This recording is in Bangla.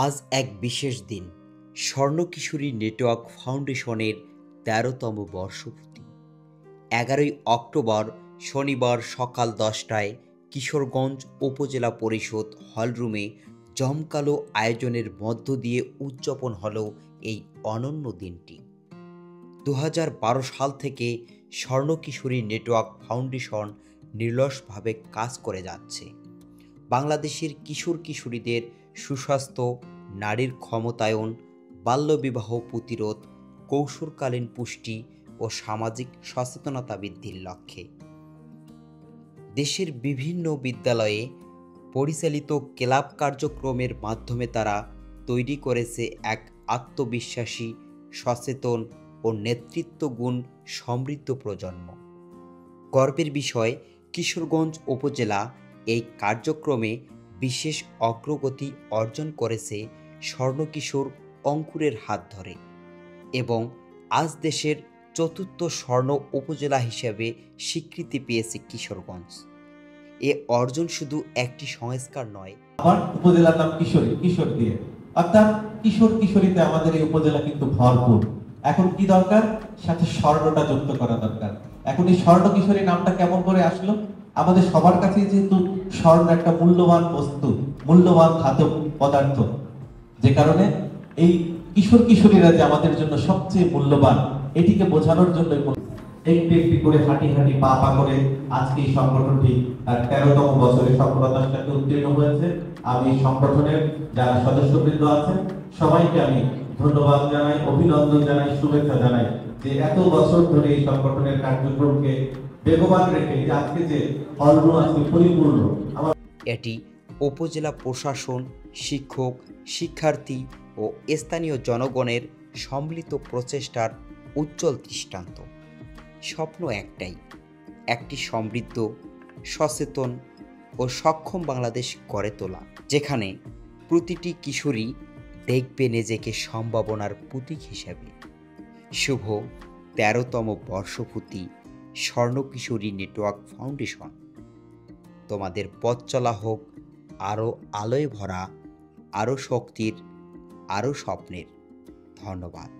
আজ এক বিশেষ দিন, স্বর্ণকিশোরী নেটওয়ার্ক ফাউন্ডেশনের ১৩তম বর্ষপূর্তি। ১১ই অক্টোবর শনিবার সকাল ১০টায় কিশোরগঞ্জ উপজেলা পরিষদ হলরুমে জমকালো আয়োজনের মধ্য দিয়ে উদযাপন হলো এই অনন্য দিনটি। ২০১২ সাল থেকে স্বর্ণকিশোরী নেটওয়ার্ক ফাউন্ডেশন নিরলসভাবে কাজ করে যাচ্ছে। বাংলাদেশের কিশোর কিশোরীদের সুস্বাস্থ্য, নারীর ক্ষমতায়ন, বাল্যবিবাহ প্রতিরোধ, কৈশোরকালীন পুষ্টি ও সামাজিক সচেতনতা বৃদ্ধির লক্ষ্যে দেশের বিভিন্ন বিদ্যালয়ে পরিচালিত ক্লাব কার্যক্রমের মাধ্যমে তারা তৈরি করেছে এক আত্মবিশ্বাসী, সচেতন ও নেতৃত্ব গুণ সমৃদ্ধ প্রজন্ম। গর্বের বিষয়, কিশোরগঞ্জ উপজেলা এই কার্যক্রমে বিশেষ অগ্রগতি অর্জন করেছে স্বর্ণকিশোর অঙ্কুরের হাত ধরে এবং আজ দেশের চতুর্থ স্বর্ণ উপজেলা হিসেবে স্বীকৃতি পেয়েছে কিশোরগঞ্জ। এ অর্জন শুধু একটি সংস্কার নয়, আমার উপজেলার নাম কিশোরী, কিশোর দিয়ে, অর্থাৎ কিশোর কিশোরীতে আমাদের এই উপজেলা কিন্তু ভরপুর। এখন কি দরকার? সাথে স্বর্ণটা যুক্ত করা দরকার। এখন এই স্বর্ণ কিশোরী নামটা কেমন করে আসলো? আমাদের সবার কাছে যেহেতু স্বর্ণ একটা মূল্যবান বস্তু, মূল্যবান ধাতব পদার্থ, যে কারণে এই কিশোর কিশোরীরা যে আমাদের জন্য সবচেয়ে মূল্যবান, এটিকে বোঝানোর জন্য একটু একটু করে হাঁটি হাঁটি পা পা করে আজকে এই সংগঠনটি তার ১৩তম বছরে সফলতার সাথে উত্তীর্ণ হয়েছে। আমি সংগঠনের যারা সদস্যবৃন্দ আছেন সবাইকে আমি ধন্যবাদ জানাই, অভিনন্দন জানাই, শুভেচ্ছা জানাই যে এত বছর ধরে এই সংগঠনের কার্যক্রমকে বেগবান রেখে আজকে যে হলরুম আজকে পরিপূর্ণ। এটি উপজেলা প্রশাসন, শিক্ষক, শিক্ষার্থী ও স্থানীয় জনগণের সম্মিলিত প্রচেষ্টার উজ্জ্বল দৃষ্টান্ত। স্বপ্ন একটাই, একটি সমৃদ্ধ, সচেতন ও সক্ষম বাংলাদেশ গড়ে তোলা, যেখানে প্রতিটি কিশোরী দেখবে নিজেকে সম্ভাবনার প্রতীক হিসেবে। শুভ ১৩তম বর্ষপূর্তি স্বর্ণকিশোরী নেটওয়ার্ক ফাউন্ডেশন। তোমাদের পথ চলা হোক আরও আলোয় ভরা, আরও শক্তির, আরও স্বপ্নের। ধন্যবাদ।